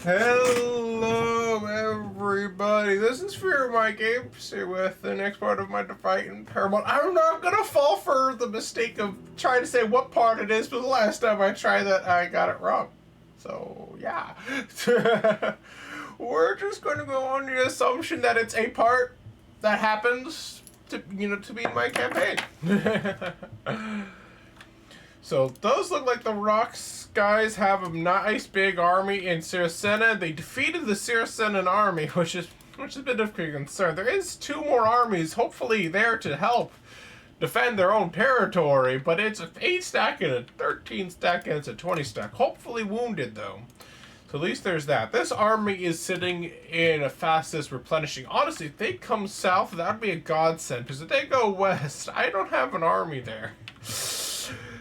Hello, everybody. This is Fearmy Games here with the next part of my fight in Paramount. I'm not gonna fall for the mistake of trying to say what part it is, but the last time I tried that, I got it wrong. So, yeah. We're just gonna go on the assumption that it's a part that happens to, to be in my campaign. So those look like the Rocks guys have a nice big army in Cimmeria. They defeated the Cimmeria army, which is a bit of a concern. There is 2 more armies, hopefully there to help defend their own territory, but it's an 8 stack and a 13 stack and it's a 20 stack. Hopefully wounded though. So at least there's that. This army is sitting in a fastest replenishing. Honestly, if they come south, that would be a godsend, because if they go west, I don't have an army there.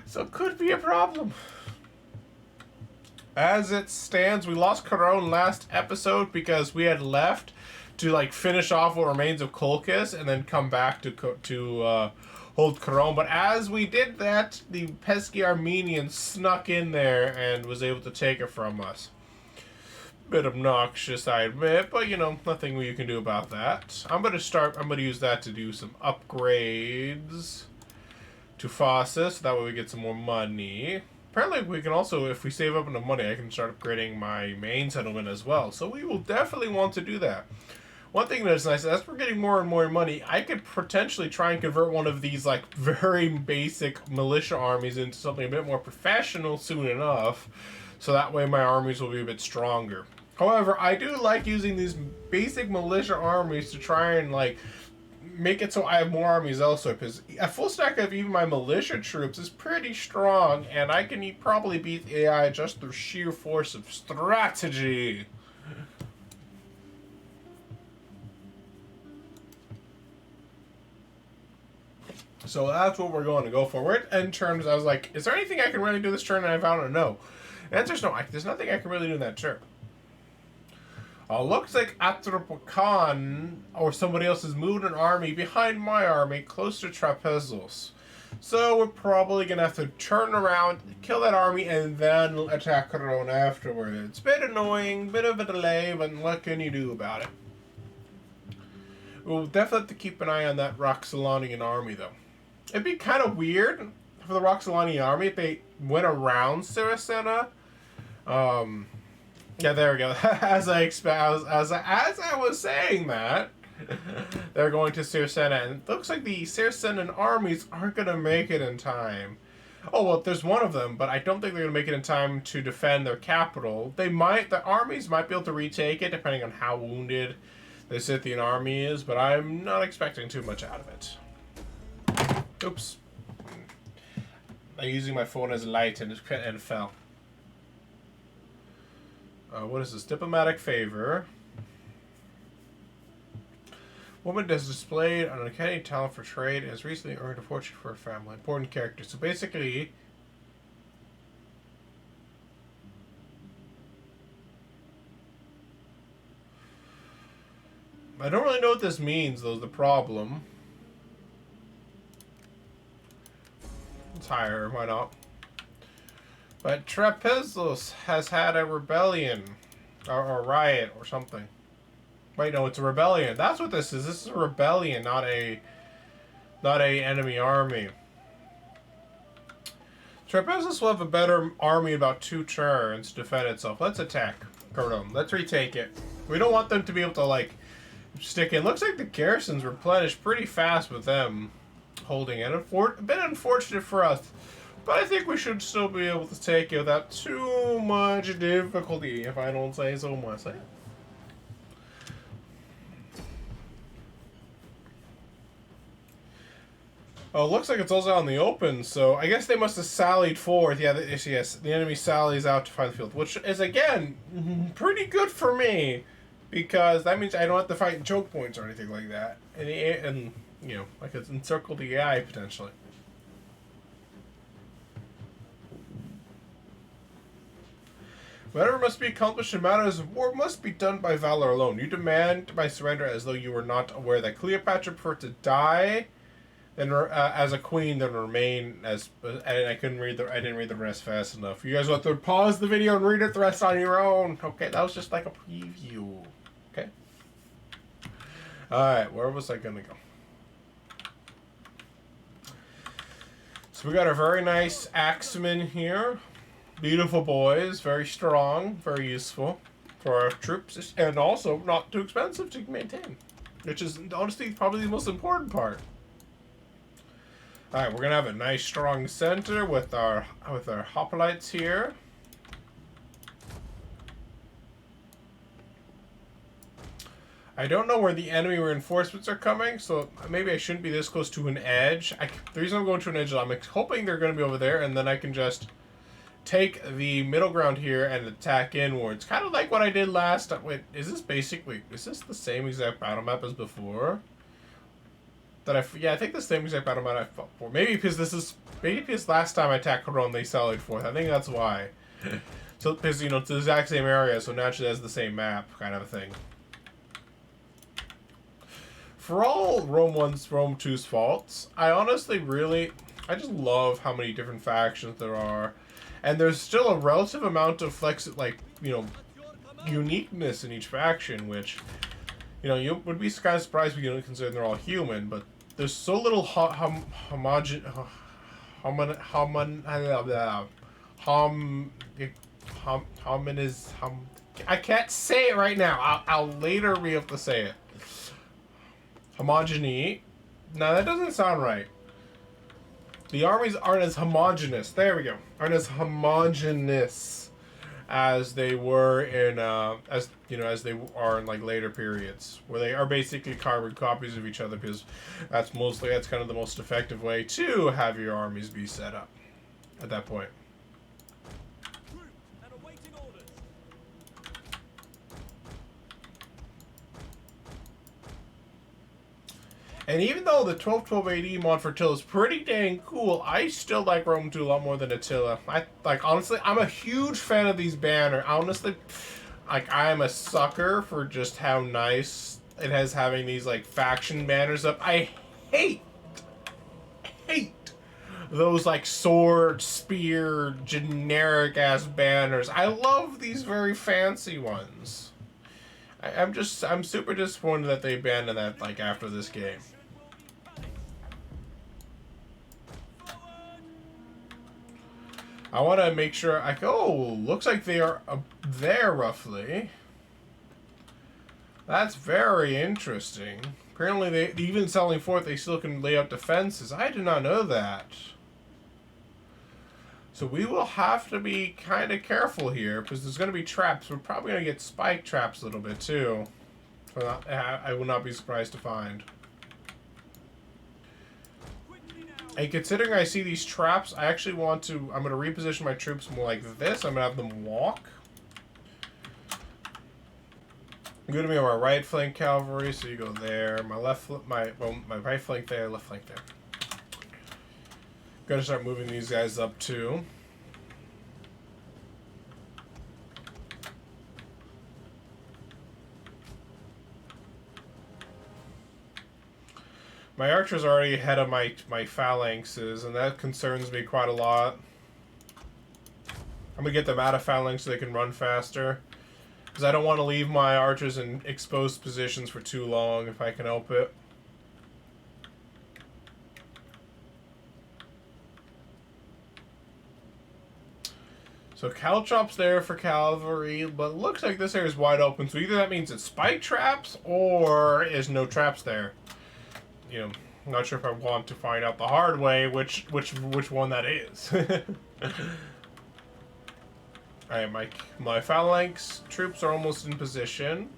So it could be a problem. As it stands, we lost Caron last episode because we had left to finish off what remains of Colchis and then come back to hold Caron. But as we did that, the pesky Armenian snuck in there and was able to take it from us. Bit obnoxious, I admit, but nothing you can do about that. I'm gonna use that to do some upgrades to Fossis, so that way we get some more money. Apparently we can also, if we save up enough money, I can start upgrading my main settlement as well. So we will definitely want to do that. One thing that's nice, as we're getting more and more money, I could potentially try and convert one of these very basic militia armies into something a bit more professional soon enough. So that way my armies will be a bit stronger. However, I do like using these basic militia armies to try and make it so I have more armies elsewhere, because a full stack of even my militia troops is pretty strong, and I can probably beat the AI just through sheer force of strategy. So that's what we're going to go for. We're at end turns. I was like, is there anything I can really do this turn? And I found a no. The answer's no. There's nothing I can really do in that turn. Looks like Atropokhan or somebody else has moved an army behind my army close to Trapezos. So we're probably going to have to turn around, kill that army, and then attack Caron afterwards. It's a bit annoying, bit of a delay, but what can you do about it? We'll definitely have to keep an eye on that Roxolanian army, though. It'd be kind of weird for the Roxolanian army if they went around Cimmeria. Yeah, there we go. As I was saying that, they're going to Cimmeria, and it looks like the Cimerian armies aren't going to make it in time. Oh, well, there's one of them, but I don't think they're going to make it in time to defend their capital. The armies might be able to retake it, depending on how wounded the Scythian army is, but I'm not expecting too much out of it. Oops. I'm using my phone as light and fell. What is this? Diplomatic favor. Woman has displayed an uncanny talent for trade and has recently earned a fortune for her family. Important character. So basically, I don't really know what this means, though, is the problem. Let's hire her, why not? But Trapezos has had a rebellion, or a riot, or something. Wait, no, it's a rebellion. That's what this is. This is a rebellion, not a enemy army. Trapezos will have a better army in about 2 turns to defend itself. Let's attack Caron. Let's retake it. We don't want them to be able to stick in. Looks like the garrison's replenished pretty fast with them holding it. A bit unfortunate for us. But I think we should still be able to take it without too much difficulty, if I don't say so myself. Oh, it looks like it's also out in the open, so I guess they must have sallied forth. Yeah, yes, the enemy sallies out to find the field, which is, again, pretty good for me, because that means I don't have to fight in choke points or anything like that. And I could encircle the AI, potentially. Whatever must be accomplished in matters of war must be done by valor alone. You demand my surrender as though you were not aware that Cleopatra preferred to die and as a queen, then remain as. And I couldn't read the. I didn't read the rest fast enough. You guys want to pause the video and read it the rest on your own. Okay, that was just like a preview. Okay. All right, where was I gonna go? So we got our very nice axemen here. Beautiful boys, very strong, very useful for our troops, and also not too expensive to maintain, which is honestly probably the most important part. All right, we're gonna have a nice strong center with our hoplites here. I don't know where the enemy reinforcements are coming, so maybe I shouldn't be this close to an edge. The reason I'm going to an edge is I'm hoping they're going to be over there, and then I can just take the middle ground here and attack inwards. Kind of like what I did last time. Wait, is this the same exact battle map as before? Yeah, I think the same exact battle map I fought for. Maybe because last time I attacked Coron, they sallied forth. I think that's why. So, because, you know, it's the exact same area, so naturally it has the same map, kind of a thing. For all Rome 1's, Rome 2's faults, I honestly I just love how many different factions there are. And there's still a relative amount of uniqueness in each faction, which, you know, you would be kind of surprised when you don't consider they're all human, but there's so little I can't say it right now. I'll later be able to say it. Homogeny. Now that doesn't sound right. The armies aren't as homogeneous. There we go. Aren't as homogeneous as they were in as they are in like later periods, where they are basically carbon copies of each other, because that's kind of the most effective way to have your armies be set up at that point. And even though the 1212 AD mod for Attila is pretty dang cool, I still like Rome 2 a lot more than Attila. Honestly, I'm a huge fan of these banners. Honestly, I'm a sucker for just how nice it has having these, like, faction banners up. I hate those, like, sword, spear, generic-ass banners. I love these very fancy ones. I'm super disappointed that they abandoned that, like, after this game. I want to make sure looks like they are there roughly. That's very interesting. Apparently they even selling forth, they still can lay out defenses. I did not know that. So we will have to be kind of careful here, because there's going to be traps. We're probably going to get spike traps a little bit too. I will not be surprised to find. And considering I see these traps, I'm going to reposition my troops more like this. I'm going to have them walk. I'm going to be on my right flank cavalry, so you go there. My right flank there, left flank there. Going to start moving these guys up too. My archers are already ahead of my phalanxes, and that concerns me quite a lot. I'm going to get them out of phalanx so they can run faster, because I don't want to leave my archers in exposed positions for too long if I can help it. So Caltrops there for cavalry, but it looks like this area is wide open, so either that means it's spike traps or there's no traps there. You know, I'm not sure if I want to find out the hard way which one that is. Alright, my phalanx troops are almost in position.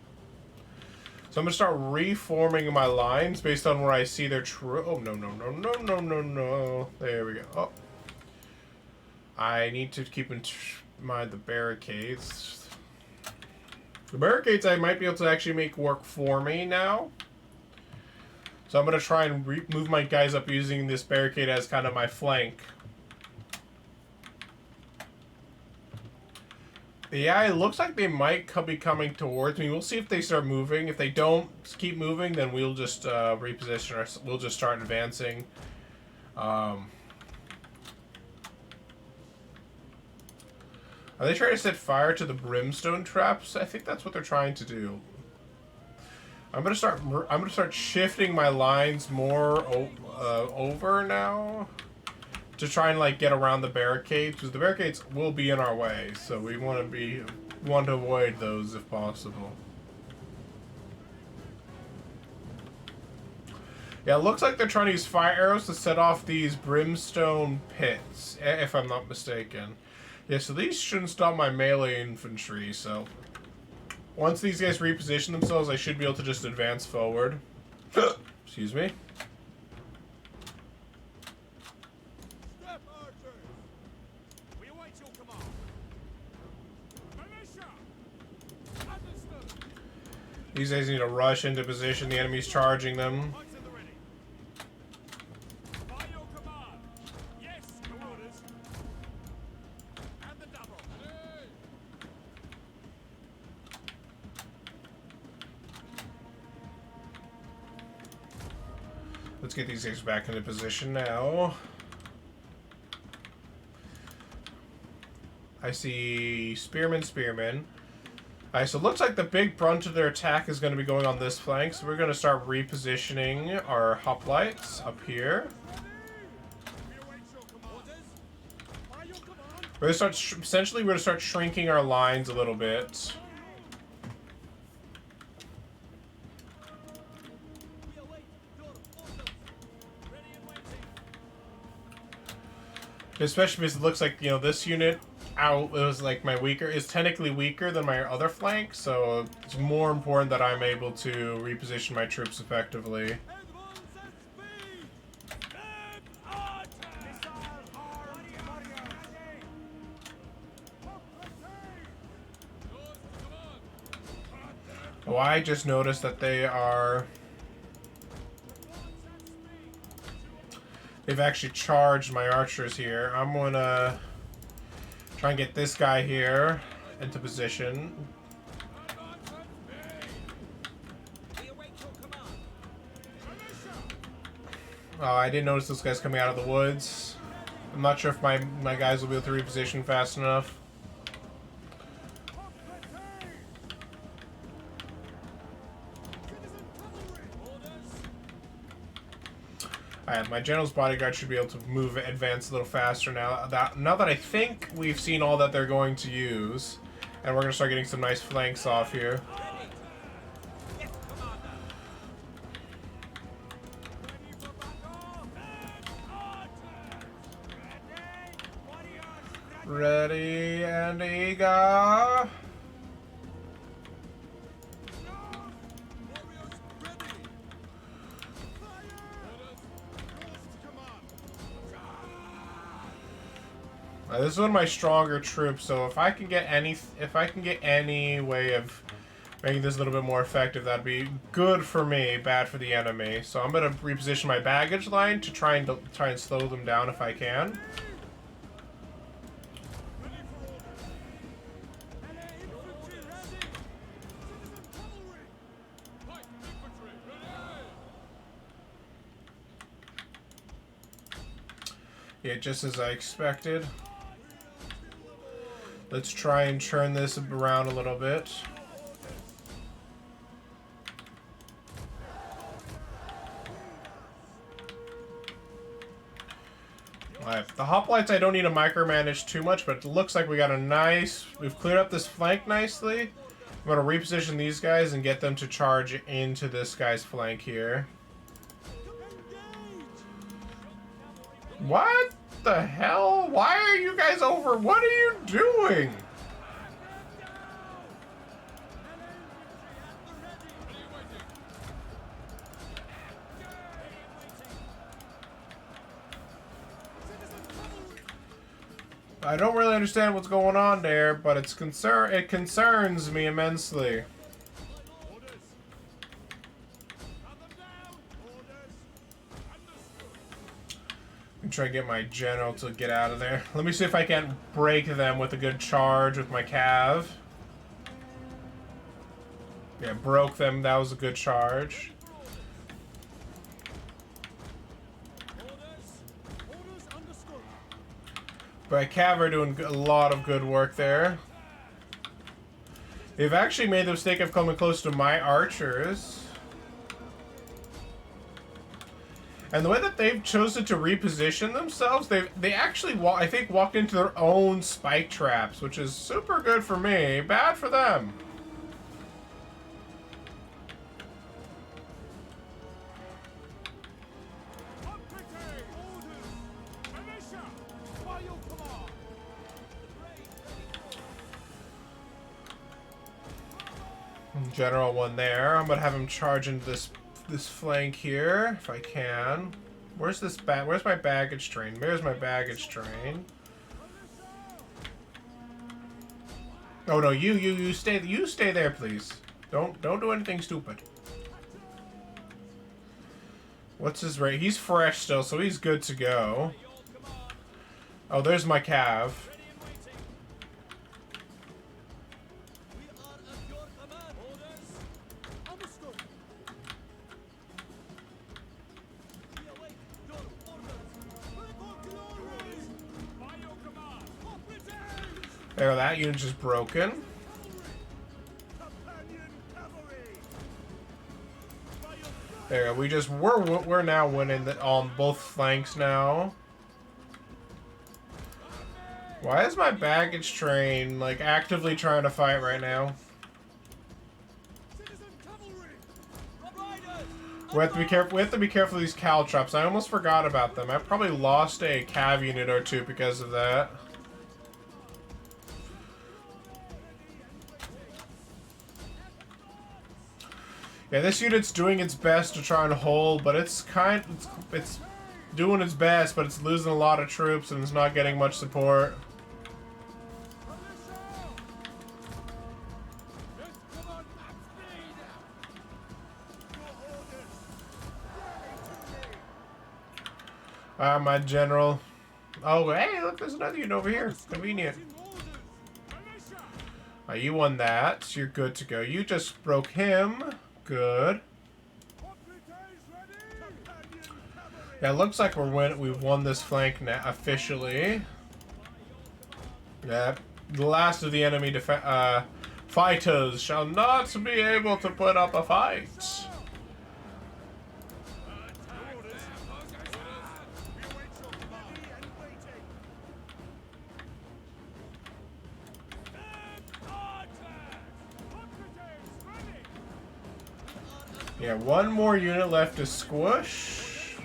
So I'm gonna start reforming my lines based on where I see their oh no. There we go. Oh. I need to keep in mind the barricades. The barricades I might be able to actually make work for me now. So I'm going to try and move my guys up using this barricade as kind of my flank. The AI looks like they might be coming towards me. We'll see if they start moving. If they don't keep moving, then we'll just reposition we'll just start advancing Are they trying to set fire to the brimstone traps? I think that's what they're trying to do. I'm gonna start shifting my lines more over now to try and like get around the barricades, because the barricades will be in our way, so we want to avoid those if possible. Yeah, it looks like they're trying to use fire arrows to set off these brimstone pits, if I'm not mistaken. Yeah, so these shouldn't stop my melee infantry, so once these guys reposition themselves, I should be able to just advance forward. Excuse me. These guys need to rush into position. The enemy's charging them. Let's get these guys back into position now. I see spearmen. Alright, so it looks like the big brunt of their attack is going to be going on this flank, so we're going to start repositioning our hoplites up here. We're going to start, essentially, we're going to start shrinking our lines a little bit. Especially because it looks like, you know, this unit out was like my weaker, is technically weaker than my other flank, so it's more important that I'm able to reposition my troops effectively. Oh, I just noticed that they've actually charged my archers here. I'm gonna try and get this guy here into position. Oh, I didn't notice this guy's coming out of the woods. I'm not sure if my guys will be able to reposition fast enough. Alright, my general's bodyguard should be able to advance a little faster now. Now that I think we've seen all that they're going to use, and we're going to start getting some nice flanks off here. Ready and eager. This is one of my stronger troops, so if I can get any way of making this a little bit more effective, that'd be good for me, bad for the enemy. So I'm gonna reposition my baggage line to try and slow them down if I can. Yeah, just as I expected. Let's try and turn this around a little bit. Alright, the hoplites I don't need to micromanage too much, but it looks like we got we've cleared up this flank nicely. I'm going to reposition these guys and get them to charge into this guy's flank here. What the hell? Why are you guys over? What are you doing? I don't really understand what's going on there, but it concerns me immensely. Try to get my general to get out of there. Let me see if I can break them with a good charge with my cav. Yeah, broke them. That was a good charge. But Cav are doing a lot of good work there. They've actually made the mistake of coming close to my archers. And the way that they've chosen to reposition themselves, they actually, I think, walked into their own spike traps, which is super good for me, bad for them. General one there. I'm gonna have him charge into this flank here if I can. Where's my baggage train? Where's my baggage train? Oh no, you stay there, please. Don't do anything stupid. What's his rate? He's fresh still, so he's good to go. Oh, there's my cav. There, that unit's just broken. There, we're now winning on both flanks now. Why is my baggage train like actively trying to fight right now? We have to be careful. We have to be careful of these caltrops. I almost forgot about them. I probably lost a cav unit or two because of that. Yeah, this unit's doing its best to try and hold, but it's doing its best, but it's losing a lot of troops and it's not getting much support. My general. Oh, hey, look, there's another unit over here. Convenient. You won that. You're good to go. You just broke him. Good. Yeah, it looks like we've won this flank now officially. Yeah, the last of the enemy fighters shall not be able to put up a fight. Yeah, one more unit left to squish.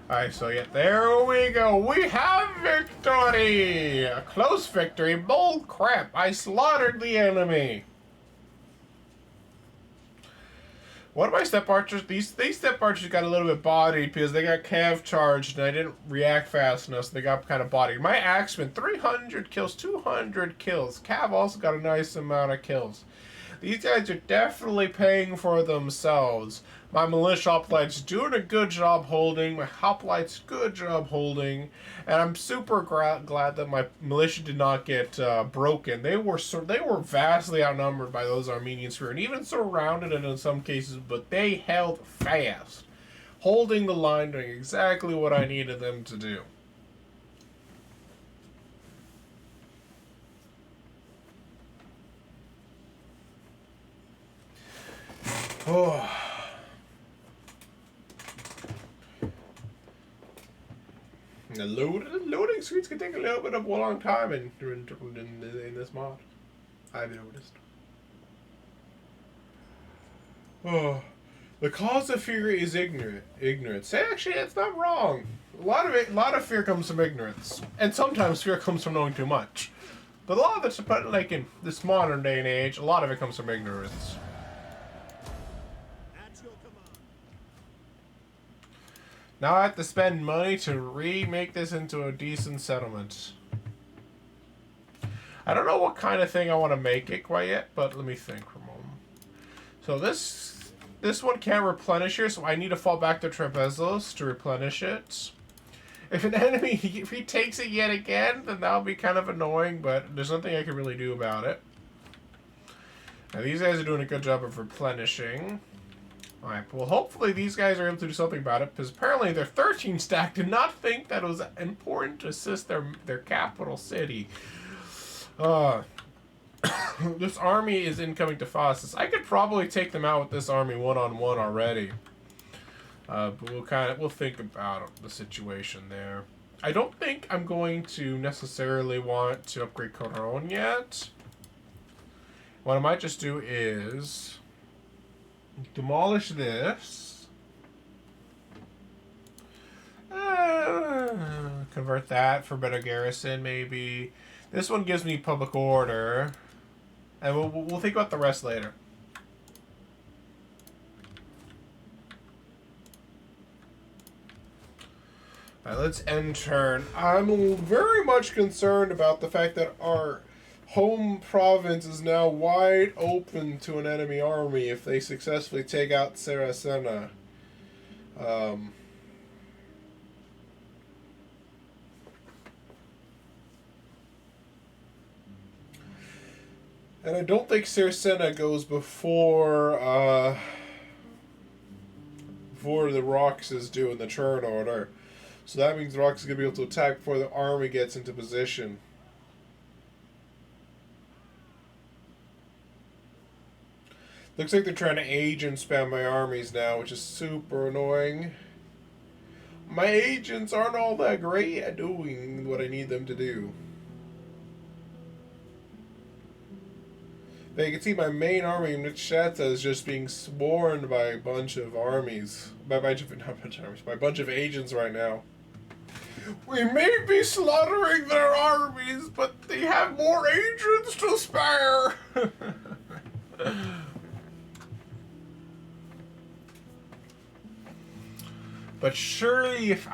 Alright, so yeah, there we go. We have victory! A close victory. Bull crap. I slaughtered the enemy. One of my step archers, these step archers got a little bit bodied because they got cav charged and I didn't react fast enough, so they got kind of bodied. My axeman, 300 kills, 200 kills. Cav also got a nice amount of kills. These guys are definitely paying for themselves. My militia hoplites doing a good job holding. My hoplites good job holding, and I'm super glad that my militia did not get broken. They were vastly outnumbered by those Armenian spear, and even surrounded in some cases, but they held fast, holding the line, doing exactly what I needed them to do. Oh. The loading screens can take a little bit of a long time in this mod. I've noticed. Oh, the cause of fear is ignorance. Actually, it's not wrong. A lot of fear comes from ignorance, and sometimes fear comes from knowing too much. But a lot of it, like in this modern day and age, a lot of it comes from ignorance. Now I have to spend money to remake this into a decent settlement. I don't know what kind of thing I want to make it quite yet, but let me think for a moment. So this one can't replenish here, so I need to fall back to Trapezos to replenish it. If an enemy, if he takes it yet again, then that'll be kind of annoying, but there's nothing I can really do about it. Now, these guys are doing a good job of replenishing. Alright, well, hopefully these guys are able to do something about it, because apparently their 13 stack did not think that it was important to assist their capital city. This army is incoming to Phosphus. I could probably take them out with this army one-on-one already. But we'll think about the situation there. I don't think I'm going to necessarily want to upgrade Coron yet. What I might just do is demolish this. Convert that for better garrison, maybe. This one gives me public order. And we'll think about the rest later. Alright, let's end turn. I'm very much concerned about the fact that our home province is now wide open to an enemy army if they successfully take out Saracena. And I don't think Saracena goes before the Roxas do in the turn order. So that means the Roxas is going to be able to attack before the army gets into position. Looks like they're trying to agent spam my armies now, which is super annoying. My agents aren't all that great at doing what I need them to do. But you can see my main army, Nitshata, is just being swarmed by a bunch of armies. By a bunch of agents right now. We may be slaughtering their armies, but they have more agents to spare! But surely, if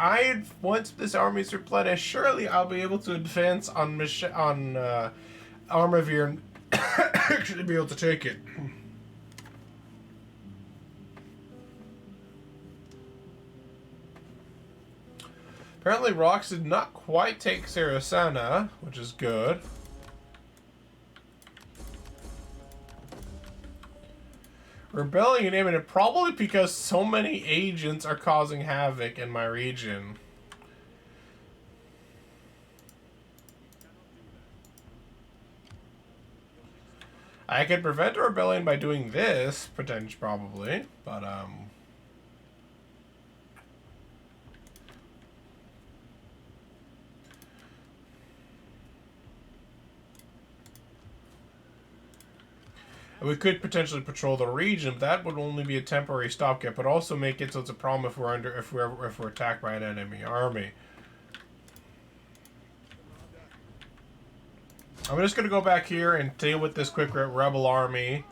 once this army is replenished, surely I'll be able to advance on Armavir and actually be able to take it. Apparently, Rox did not quite take Saracena, which is good. Rebelling and imminent, probably because so many agents are causing havoc in my region. I could prevent a rebellion by doing this, potentially, probably, but we could potentially patrol the region, but that would only be a temporary stopgap, but also make it so it's a problem if we're attacked by an enemy army. I'm just gonna go back here and deal with this quick rebel army.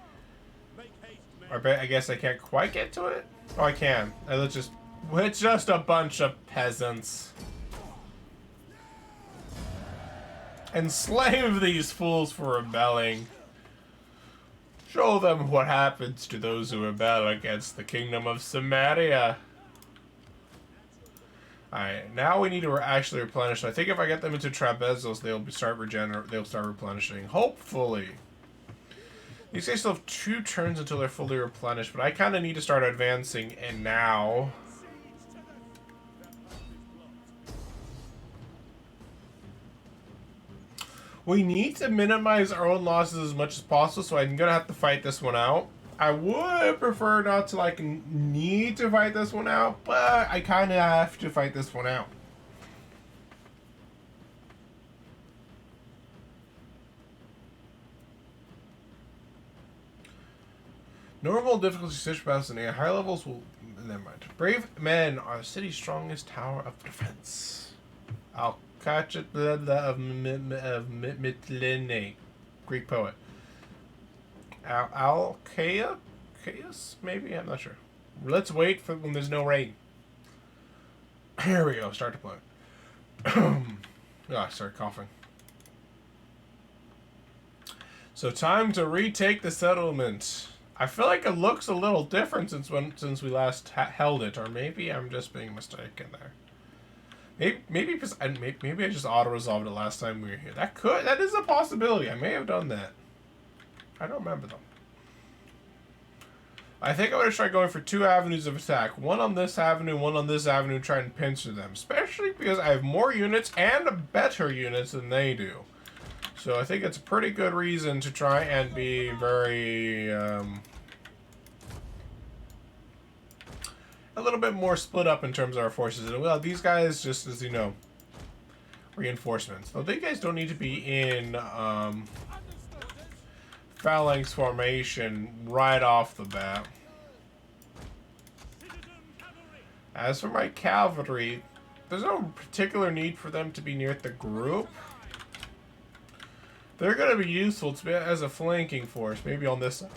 I guess I can't quite get to it. Oh, I can. It's just a bunch of peasants. Enslave these fools for rebelling. Show them what happens to those who rebel against the kingdom of Cimmeria. Alright, now we need to actually replenish. I think if I get them into Trapezos, they'll start replenishing. Hopefully. These guys still have 2 turns until they're fully replenished, but I kind of need to start advancing and now. We need to minimize our own losses as much as possible, so I'm going to have to fight this one out. I would prefer not to, need to fight this one out, but I kind of have to fight this one out. Normal difficulty switch battles and high levels will... Never mind. Brave men are the city's strongest tower of defense. I'll catch it of Mytilene, Greek poet. Alcaeus, maybe? I'm not sure. Let's wait for when there's no rain. Here we go. Start to play. I started coughing. So time to retake the settlement. I feel like it looks a little different since we last held it, or maybe I'm just being mistaken there. Maybe I just auto-resolved it last time we were here. That is a possibility. I may have done that. I don't remember though. I think I'm going to try going for 2 avenues of attack. One on this avenue, one on this avenue, try and pincer them. Especially because I have more units and better units than they do. So I think it's a pretty good reason to try and be very, a little bit more split up in terms of our forces. And well, these guys, just as you know, reinforcements. Though these guys don't need to be in, phalanx formation right off the bat. As for my cavalry, there's no particular need for them to be near the group. They're going to be useful to be as a flanking force, maybe on this side.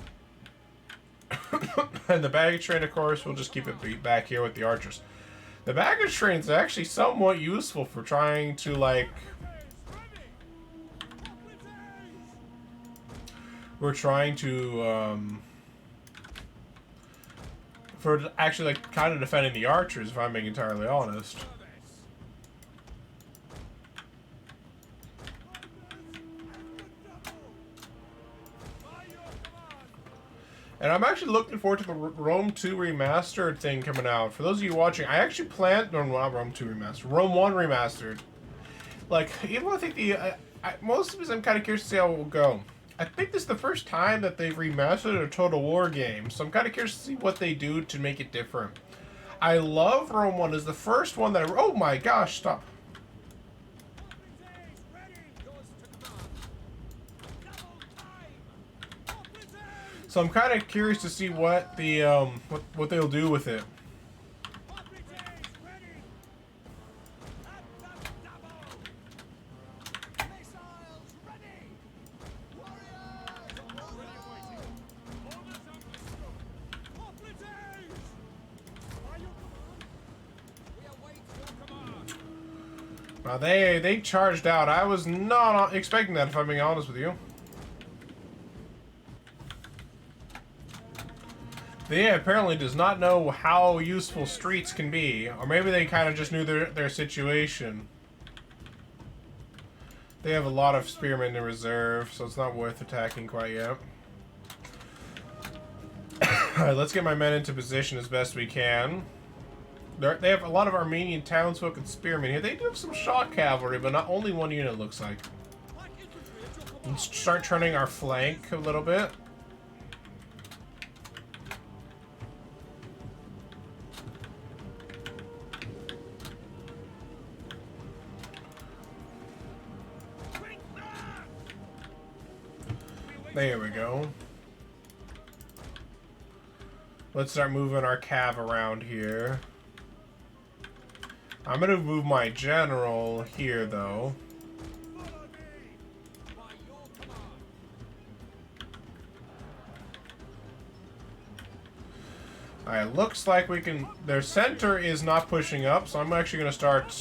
And the baggage train, of course, we'll just keep it back here with the archers. The baggage train is actually somewhat useful for trying to, like, we're trying to, for actually, like, kind of defending the archers, if I'm being entirely honest. And I'm actually looking forward to the Rome 2 Remastered thing coming out. For those of you watching, I actually planned, no, not Rome 2 Remastered, Rome 1 Remastered. Like, even though I think most of this, I'm kind of curious to see how it will go. I think this is the first time that they've remastered a Total War game, so I'm kind of curious to see what they do to make it different. I love Rome 1. It's the first one that oh my gosh, stop. So I'm kind of curious to see what the, what they'll do with it. Now they charged out. I was not expecting that, if I'm being honest with you. They apparently does not know how useful streets can be, or maybe they kind of just knew their situation. They have a lot of spearmen in reserve, so it's not worth attacking quite yet. Alright, let's get my men into position as best we can. They have a lot of Armenian townsfolk and spearmen here. They do have some shock cavalry, but not only one unit, looks like. Let's start turning our flank a little bit. There we go. Let's start moving our cav around here. I'm gonna move my general here, though. Alright, looks like we can... Their center is not pushing up, so I'm actually gonna start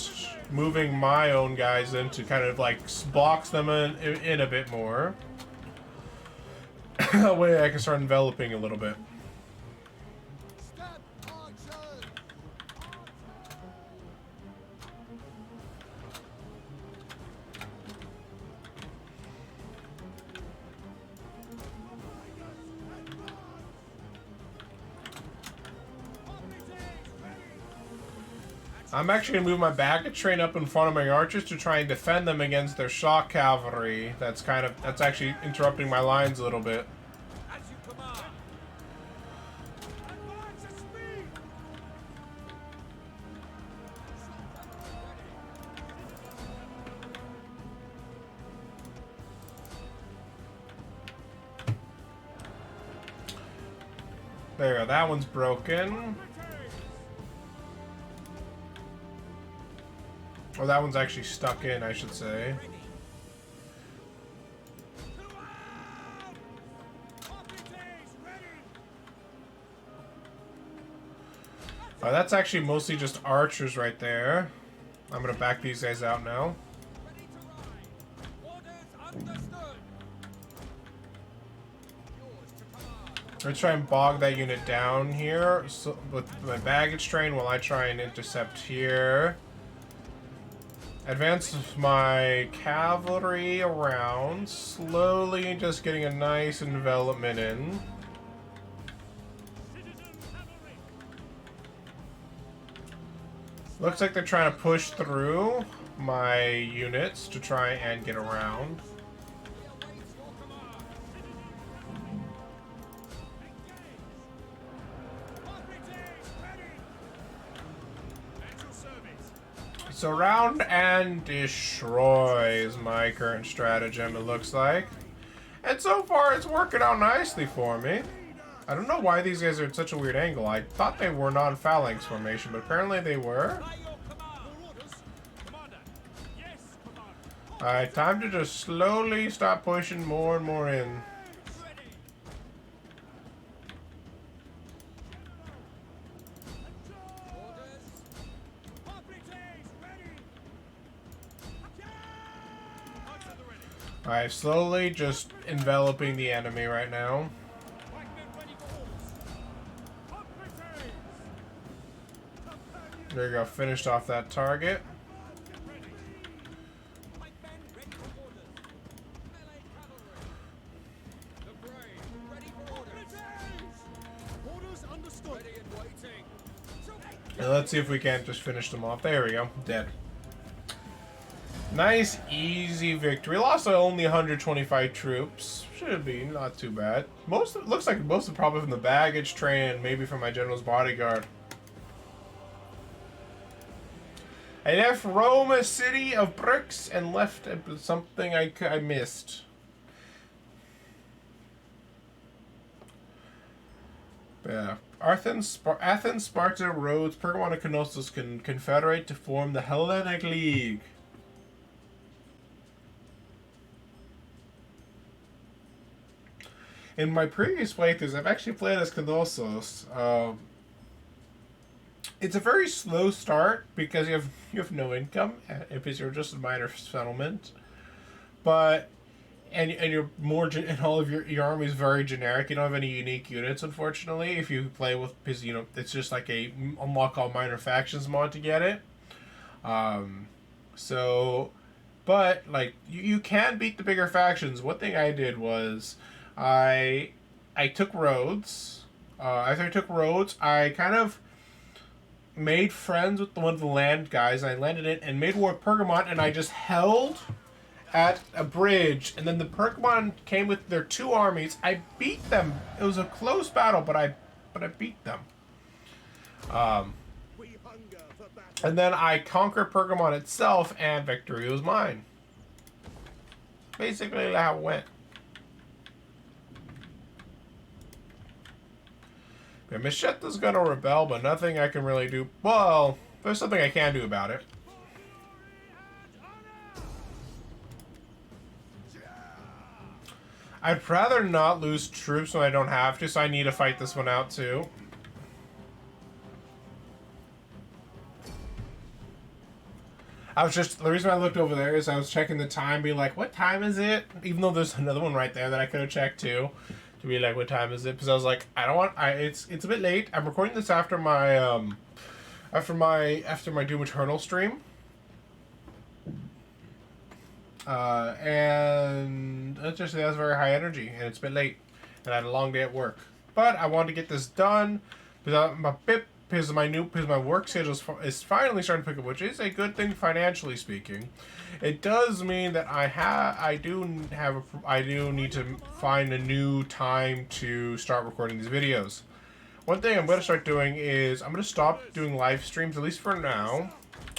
moving my own guys in to kind of, like, box them in a bit more. That way I can start enveloping a little bit. I'm actually going to move my baggage train up in front of my archers to try and defend them against their shock cavalry. That's actually interrupting my lines a little bit. There, that one's broken. Or that one's actually stuck in, I should say. That's actually mostly just archers right there. I'm gonna back these guys out now. Let's try and bog that unit down here with my baggage train while I try and intercept here. advance my cavalry around, slowly just getting a nice envelopment in. Looks like they're trying to push through my units to try and get around. Surround and destroy is my current stratagem, it looks like. And so far, it's working out nicely for me. I don't know why these guys are at such a weird angle. I thought they were non-phalanx formation, but apparently they were. Alright, time to just slowly stop pushing more and more in. Alright, slowly just enveloping the enemy right now. There you go, finished off that target. And let's see if we can't just finish them off. There we go, dead. Nice, easy victory. Lost only 125 troops. Should be not too bad. Looks like most of probably from the baggage train and maybe from my general's bodyguard. I left Rome a city of bricks and left something I missed. Yeah. Athens, Sparta, Rhodes, Pergamon, and Knossos can confederate to form the Hellenic League. In my previous playthroughs, I've actually played as Knossos. It's a very slow start because you have no income if you're just a minor settlement, but and you're more and all of your army is very generic. You don't have any unique units, unfortunately. If you play with, because it's just like a unlock all minor factions mod to get it. But like you can beat the bigger factions. One thing I did was I took Rhodes. After I took Rhodes, I kind of made friends with one of the land guys. I landed it and made war with Pergamon, and I just held at a bridge, and then the Pergamon came with their 2 armies. I beat them. It was a close battle, but I beat them. And then I conquered Pergamon itself, and victory was mine. Basically how it went. Yeah, Michetta's gonna rebel, but nothing I can really do. Well, there's something I can do about it. I'd rather not lose troops when I don't have to, so I need to fight this one out too. The reason I looked over there is I was checking the time, being like, what time is it? Even though there's another one right there that I could have checked too. To be like, what time is it? Because I was like, it's a bit late. I'm recording this after my Doom Eternal stream. And let's just say that's very high energy, and it's a bit late, and I had a long day at work. But I wanted to get this done because my work schedule is finally starting to pick up, which is a good thing financially speaking. It does mean that I do need to find a new time to start recording these videos. One thing I'm going to start doing is I'm going to stop doing live streams, at least for now,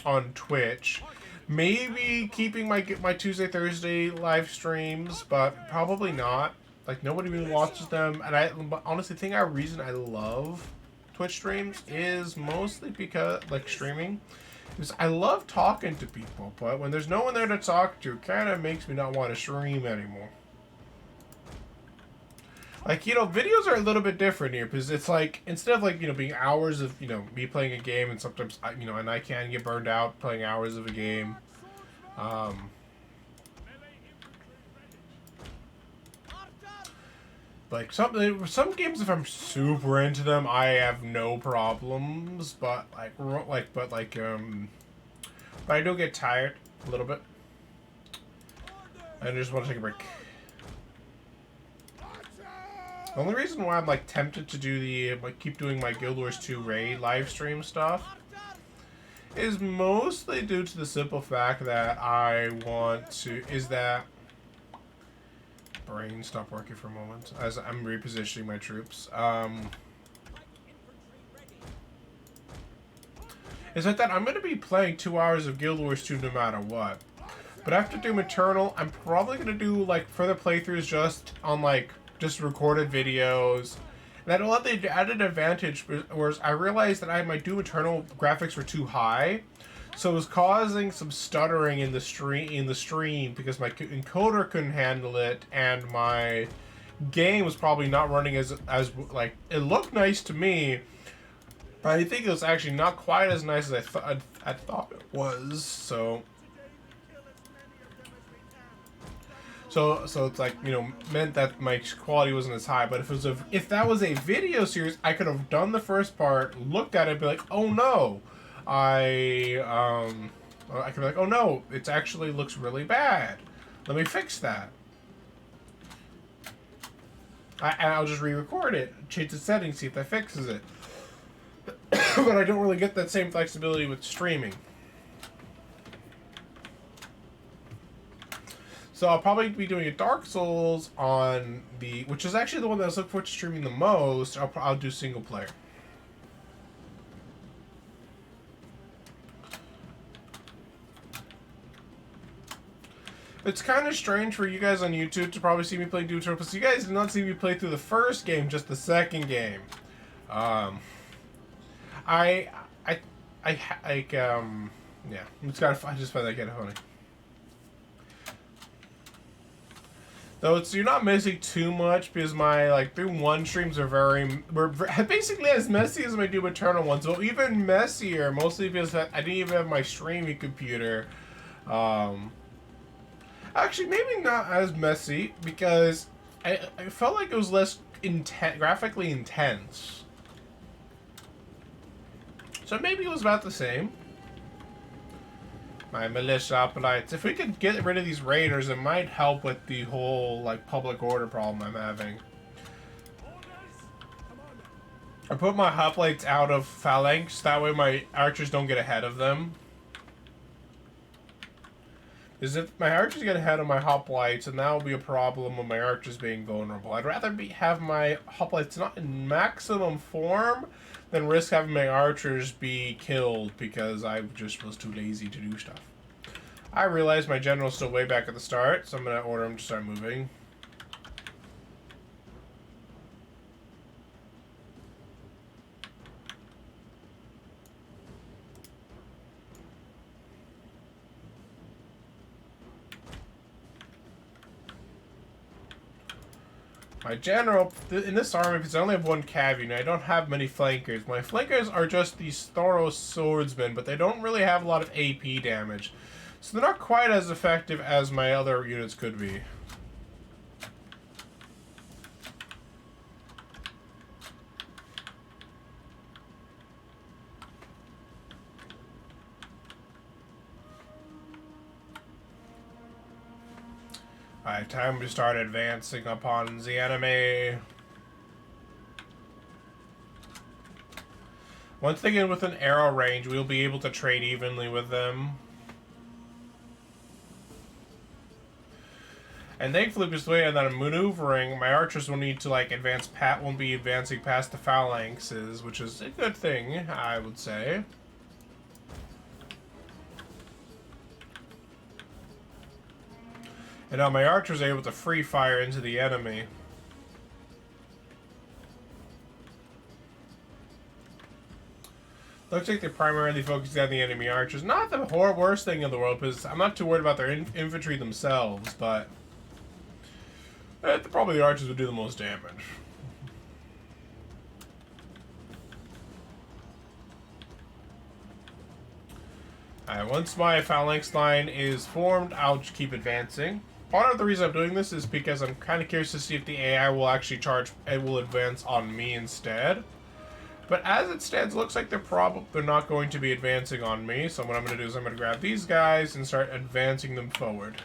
on Twitch. Maybe keeping my Tuesday, Thursday live streams, but probably not. Like, nobody really watches them. And but honestly, the reason I love Twitch streams is mostly because, like, streaming, because I love talking to people, but when there's no one there to talk to, it kind of makes me not want to stream anymore. Like, videos are a little bit different here, because it's like, instead of, like, being hours of, me playing a game, and sometimes, and I can get burned out playing hours of a game. Like, some games, if I'm super into them, I have no problems, but I do get tired. a little bit. I just want to take a break. The only reason why I'm like tempted to do the keep doing my Guild Wars 2 raid live stream stuff is mostly due to the simple fact that I want to brain stop working for a moment as I'm repositioning my troops. Is that I'm going to be playing 2 hours of Guild Wars 2 no matter what. But after Doom Eternal, I'm probably going to do like further playthroughs just on like just recorded videos. And I don't let the added advantage, whereas I realized that my Doom Eternal graphics were too high, so it was causing some stuttering in the stream because my encoder couldn't handle it, and my game was probably not running as like it looked nice to me, but I think it was actually not quite as nice as I thought it was. So it's like, you know, meant that my quality wasn't as high. But if that was a video series, I could have done the first part, looked at it, and be like, oh no, I could be like, oh no, it actually looks really bad. Let me fix that. And I'll just re-record it, change the settings, see if that fixes it. But I don't really get that same flexibility with streaming. So I'll probably be doing a Dark Souls on which is actually the one that I was looking forward to streaming the most. I'll do single player. It's kind of strange for you guys on YouTube to probably see me play Doom Eternal, because you guys did not see me play through the first game, just the second game. Yeah, I just find that kind of funny. Though you're not missing too much, because my Doom 1 streams were basically as messy as my Doom Eternal ones, so even messier, mostly because I didn't even have my streaming computer. Actually, maybe not as messy, because I felt like it was less graphically intense. So maybe it was about the same. My militia hoplites. If we could get rid of these raiders, it might help with the whole public order problem I'm having. I put my hoplites out of phalanx, that way my archers don't get ahead of them. Because if my archers get ahead of my hoplites, and that will be a problem with my archers being vulnerable. I'd rather have my hoplites not in maximum form than risk having my archers be killed because I just was too lazy to do stuff. I realize my general's still way back at the start, so I'm going to order him to start moving. My general, in this army, because I only have one cavalry, I don't have many flankers. My flankers are just these thorough swordsmen, but they don't really have a lot of AP damage. So they're not quite as effective as my other units could be. Alright, time to start advancing upon the enemy. Once they get within arrow range, we'll be able to trade evenly with them. And thankfully, because the way that I'm maneuvering, my archers will need to won't be advancing past the phalanxes, which is a good thing, I would say. And now my archers are able to free fire into the enemy. Looks like they're primarily focusing on the enemy archers. Not the worst thing in the world, because I'm not too worried about their infantry themselves, but probably the archers would do the most damage. Alright, once my phalanx line is formed, I'll just keep advancing. Part of the reason I'm doing this is because I'm kind of curious to see if the AI will actually will advance on me instead. But as it stands, it looks like they're not going to be advancing on me. So what I'm going to do is I'm going to grab these guys and start advancing them forward.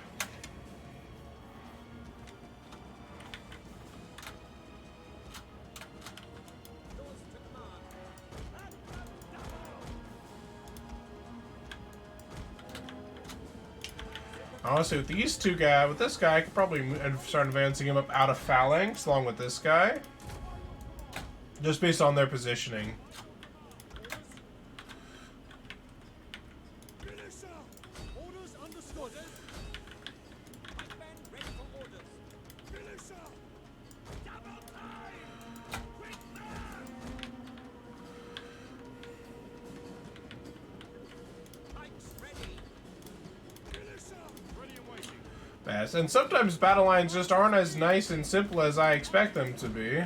Honestly, with these two guys, with this guy, I could probably start advancing him up out of phalanx along with this guy. Just based on their positioning. And sometimes battle lines just aren't as nice and simple as I expect them to be.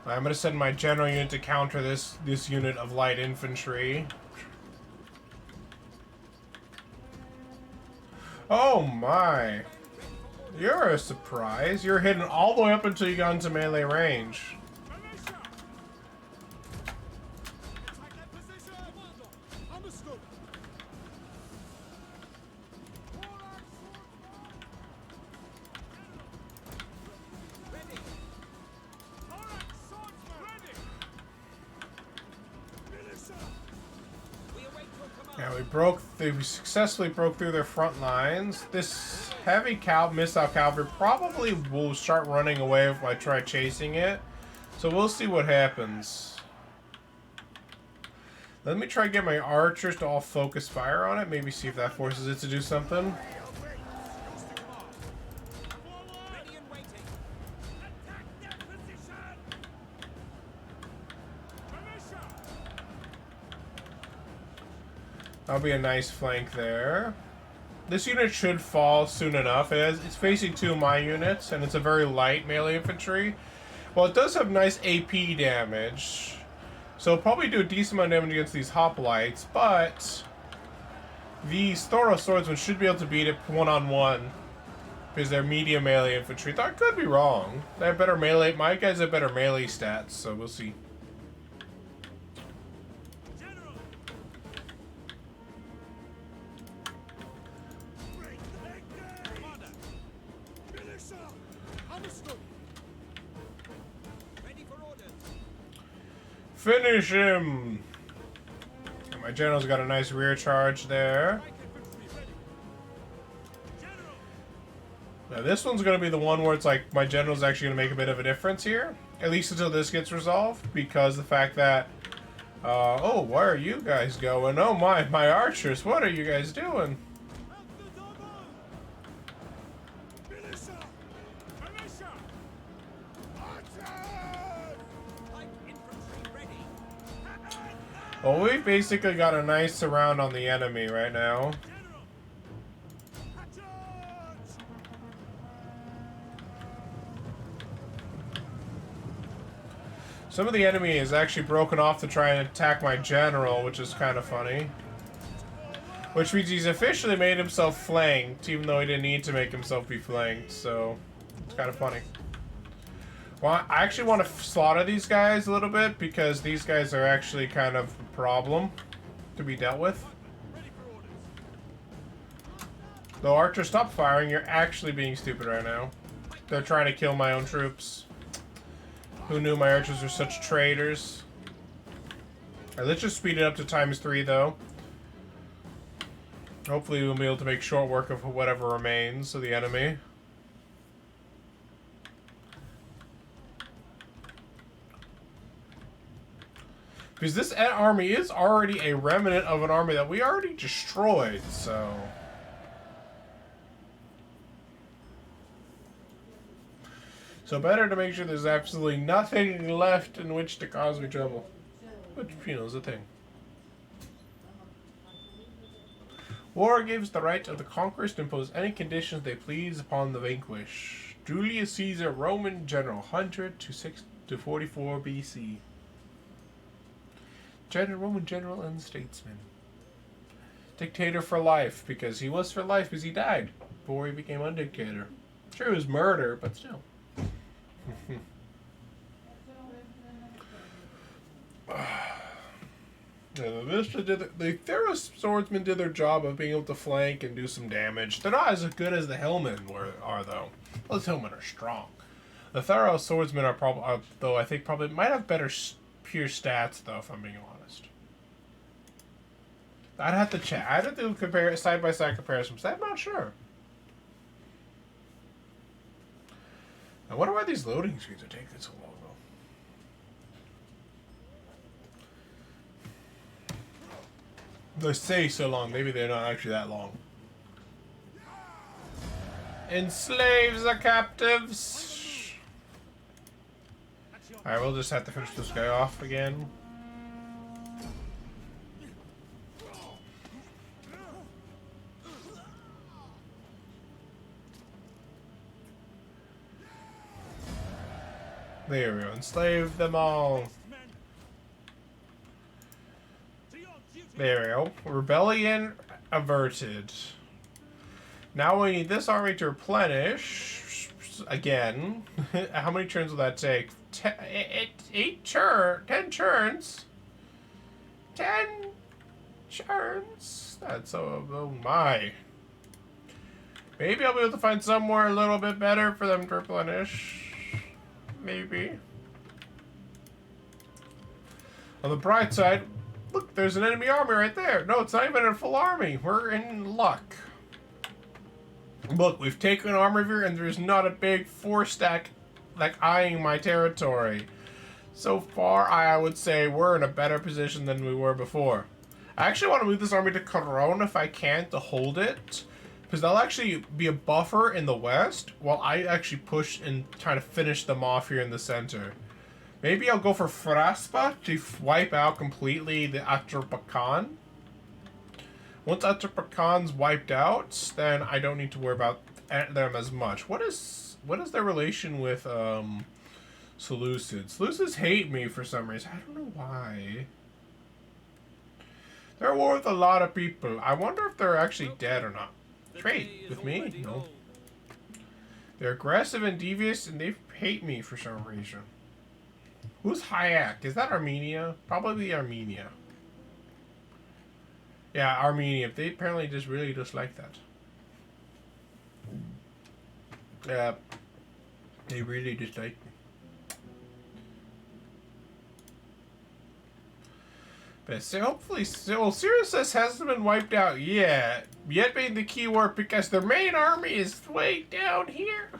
I'm going to send my general unit to counter this unit of light infantry. Oh my. You're a surprise. You're hidden all the way up until you got into melee range. We successfully broke through their front lines. This heavy missile cavalry probably will start running away if I try chasing it. So we'll see what happens. Let me try to get my archers to all focus fire on it. Maybe see if that forces it to do something. That'll be a nice flank there. This unit should fall soon enough. It's facing two of my units, and it's a very light melee infantry. Well, it does have nice AP damage, so it'll probably do a decent amount of damage against these hoplites, but these Thoros swordsmen should be able to beat it one-on-one because they're medium melee infantry. I could be wrong. They have better melee. My guys have better melee stats, so we'll see. Finish him! And my general's got a nice rear charge there. Now this one's going to be the one where it's like my general's actually going to make a bit of a difference here. At least until this gets resolved. Because the fact that... oh, where are you guys going? Oh my archers, what are you guys doing? Well, we basically got a nice surround on the enemy right now. Some of the enemy is actually broken off to try and attack my general, which is kind of funny. Which means he's officially made himself flanked, even though he didn't need to make himself be flanked, so it's kind of funny. Well, I actually want to slaughter these guys a little bit because these guys are actually kind of a problem to be dealt with. Though Archer, stop firing. You're actually being stupid right now. They're trying to kill my own troops. Who knew my archers were such traitors? Alright, let's just speed it up to ×3 though. Hopefully we'll be able to make short work of whatever remains of the enemy. Because this army is already a remnant of an army that we already destroyed, so... So better to make sure there's absolutely nothing left in which to cause me trouble. Which, you know, is a thing. War gives the right of the conquerors to impose any conditions they please upon the vanquished. Julius Caesar, Roman general, 100 to 44 BC. Roman general and statesman. Dictator for life, because he was for life because he died before he became a dictator. Sure, it was murder, but still. The Pharaoh swordsmen did their job of being able to flank and do some damage. They're not as good as the hillmen are, though. Those hillmen are strong. The Pharaoh swordsmen though I think probably might have better pure stats, though, if I'm being honest. I'd have to check. I'd have to compare side by side comparisons. I'm not sure. I wonder why these loading screens are taking so long. They say so long, maybe they're not actually that long. Enslaves the captives! Alright, we'll just have to finish this guy off again. There we go, enslave them all. There we go. Rebellion averted. Now we need this army to replenish. Again. How many turns will that take? 10 turns? 10 turns? That's oh my. Maybe I'll be able to find somewhere a little bit better for them to replenish. Maybe. On the bright side, look, there's an enemy army right there. No, it's not even a full army. We're in luck. Look, we've taken armor here, and there's not a big 4-stack, like, eyeing my territory. So far, I would say we're in a better position than we were before. I actually want to move this army to Cologne if I can to hold it. Because that'll actually be a buffer in the west, while I actually push and try to finish them off here in the center. Maybe I'll go for Fraspa to wipe out completely the Aturpakan. Once Aturpakan's wiped out, then I don't need to worry about them as much. What is their relation with Seleucids? Seleucids hate me for some reason. I don't know why. They're at war with a lot of people. I wonder if they're actually dead or not. Trade with me? No. They're aggressive and devious, and they hate me for some reason. Who's Hayek? Is that Armenia? Probably Armenia. Yeah, Armenia. They apparently just really dislike that. Yeah. They really dislike me. But so hopefully, well, Syracuse hasn't been wiped out yet. Yet being the key word because their main army is way down here.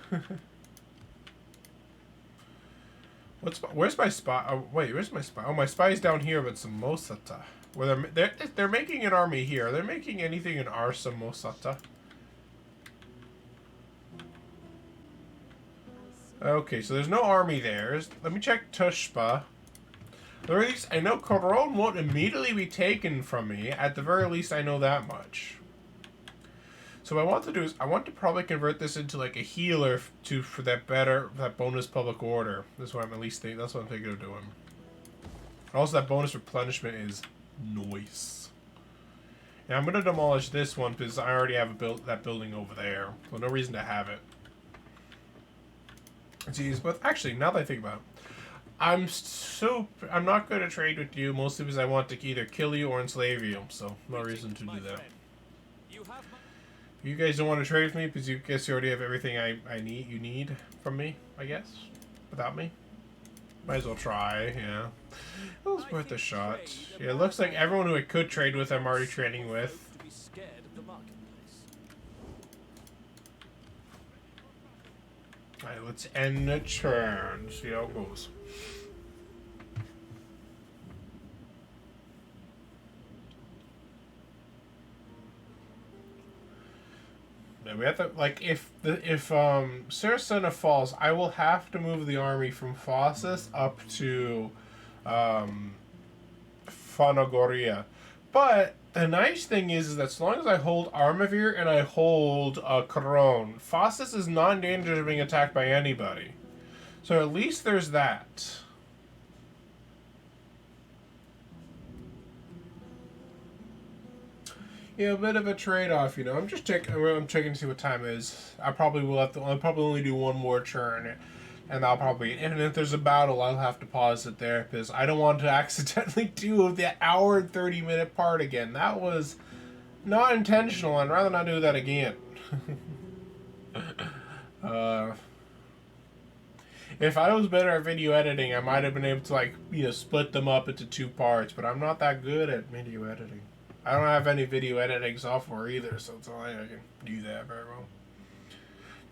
Where's my spy? Oh, wait, where's my spy? Oh, my spy's down here, but Samosata. Well, they're making an army here. Are they making anything in our Samosata? Okay, so there's no army there. Let me check Tushpa. At the very least, I know Cologne won't immediately be taken from me. At the very least, I know that much. So what I want to do is I want to probably convert this into like a healer for that bonus public order. That's what I'm at least thinking. That's what I'm thinking of doing. Also, that bonus replenishment is nice. And I'm gonna demolish this one because I already have that building over there, so no reason to have it. Jeez, but actually, now that I think about it, I'm not going to trade with you mostly because I want to either kill you or enslave you. So no reason to do that. You guys don't want to trade with me because you already have everything you need from me, I guess, without me. Might as well try, yeah. It was worth a shot. Yeah, it looks like everyone who I could trade with, I'm already trading with. Alright, let's end the turn. See how it goes. Yeah, we have to, like, if Saracena falls, I will have to move the army from Phocis up to Phanagoria. But The nice thing is that as long as I hold Armavir and I hold Corone, Faustus is not in danger of being attacked by anybody. So at least there's that. Yeah, a bit of a trade-off, you know. I'm checking to see what time it is. I'll probably only do one more turn, and and if there's a battle, I'll have to pause it there because I don't want to accidentally do the hour and 30-minute part again. That was not intentional. I'd rather not do that again. If I was better at video editing, I might have been able to split them up into 2 parts, but I'm not that good at video editing. I don't have any video editing software either, so it's not like I can do that very well.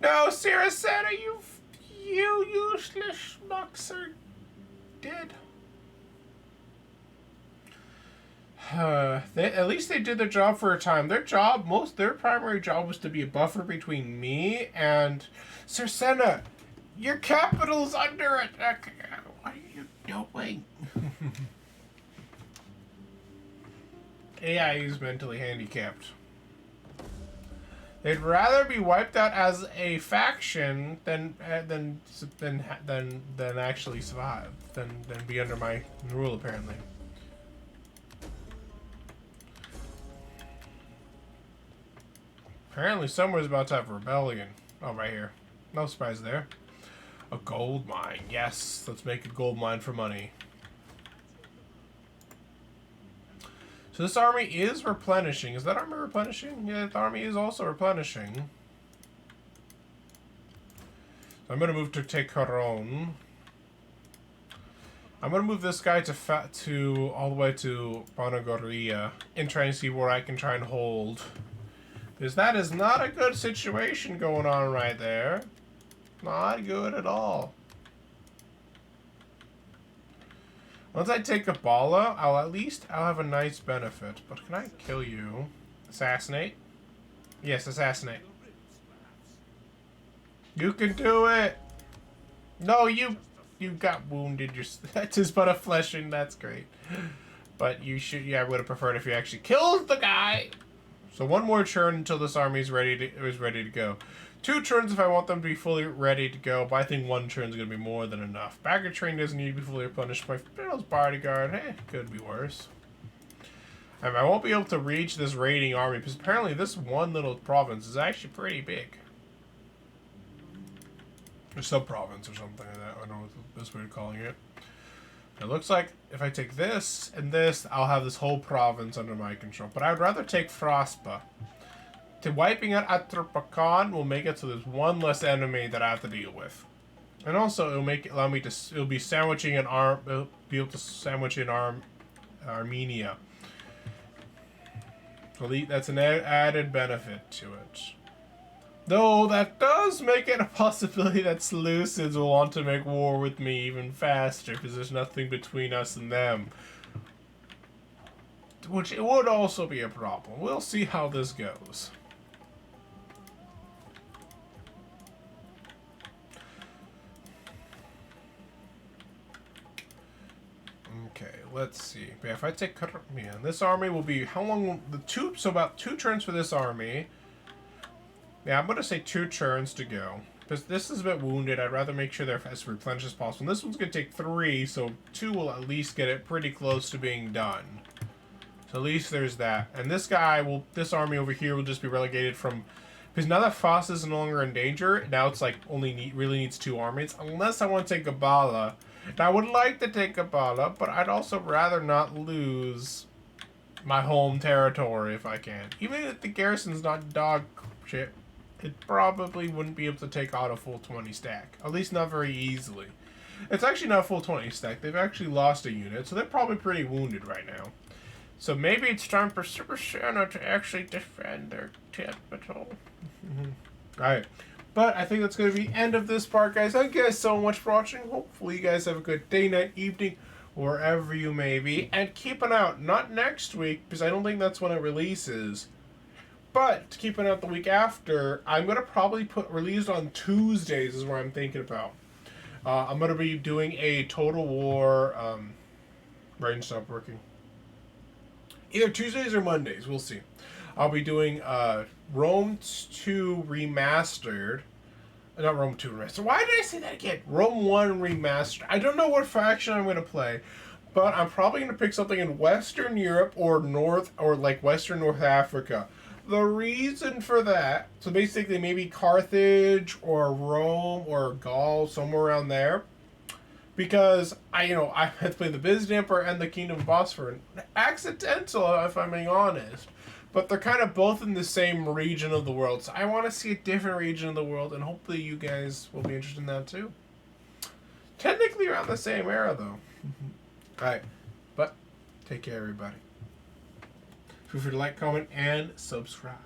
No, Saracena, you useless schmucks are dead. At least they did their job for a time. Their primary job was to be a buffer between me and Saracena. Your capital's under attack. What are you doing? AI is mentally handicapped. They'd rather be wiped out as a faction than actually survive, than be under my rule, apparently. Apparently somewhere's about to have a rebellion. Oh, right here. No surprise there. A gold mine. Yes, let's make a gold mine for money. So this army is replenishing. Is that army replenishing? Yeah, the army is also replenishing. So I'm going to move to take Caron. I'm going to move this guy to all the way to Panagoria and try and see where I can try and hold. Because that is not a good situation going on right there. Not good at all. Once I take Kabbalah, I'll have a nice benefit. But can I kill you? Assassinate? Yes, assassinate. You can do it! No, you got wounded. That is but a fleshing. That's great. But you should. Yeah, I would have preferred if you actually killed the guy. So one more turn until this army is ready to go. 2 turns if I want them to be fully ready to go, but I think 1 turn is going to be more than enough. Baggage train doesn't need to be fully replenished. My Fiddle's bodyguard, could be worse. I won't be able to reach this raiding army because apparently this one little province is actually pretty big. Or sub-province or something like that. I don't know what the best way of calling it. It looks like if I take this and this, I'll have this whole province under my control. But I'd rather take Frospa. Wiping out Atrapakan will make it so there's one less enemy that I have to deal with. And also it'll be sandwiching it'll be able to sandwich in Armenia. So that's an added benefit to it. Though that does make it a possibility that Seleucids will want to make war with me even faster because there's nothing between us and them. Which it would also be a problem. We'll see how this goes. Okay, let's see. Yeah, if I take this army will be how long? So about 2 turns for this army. Yeah, I'm gonna say 2 turns to go because this is a bit wounded. I'd rather make sure they're as replenished as possible. And this one's gonna take 3, so 2 will at least get it pretty close to being done. So at least there's that. And this army over here will just be relegated from. Because now that Foss is no longer in danger, now it's like really needs 2 armies. Unless I want to take Gabala. And I would like to take Gabala, but I'd also rather not lose my home territory if I can. Even if the garrison's not dog shit, it probably wouldn't be able to take out a full 20 stack. At least not very easily. It's actually not a full 20 stack. They've actually lost a unit, so they're probably pretty wounded right now. So maybe it's time for Super Santa to actually defend their capital. Alright. But I think that's going to be the end of this part, guys. Thank you guys so much for watching. Hopefully you guys have a good day, night, evening, wherever you may be. And keep an eye out. Not next week, because I don't think that's when it releases. But to keep an eye out the week after, I'm going to probably release on Tuesdays is what I'm thinking about. I'm going to be doing a Total War... Brain stopped working. Either Tuesdays or Mondays. We'll see. I'll be doing Rome 2 Remastered. Not Rome 2 Remastered. Why did I say that again? Rome 1 Remastered. I don't know what faction I'm going to play, but I'm probably going to pick something in Western Europe or like Western North Africa. The reason for that, so basically maybe Carthage or Rome or Gaul, somewhere around there. Because I had to play the Byzantine Emperor and the Kingdom of Bosphorus. Accidental, if I'm being honest. But they're kind of both in the same region of the world. So I want to see a different region of the world, and hopefully you guys will be interested in that too. Technically around the same era, though. Alright. But take care, everybody. Feel free to like, comment, and subscribe.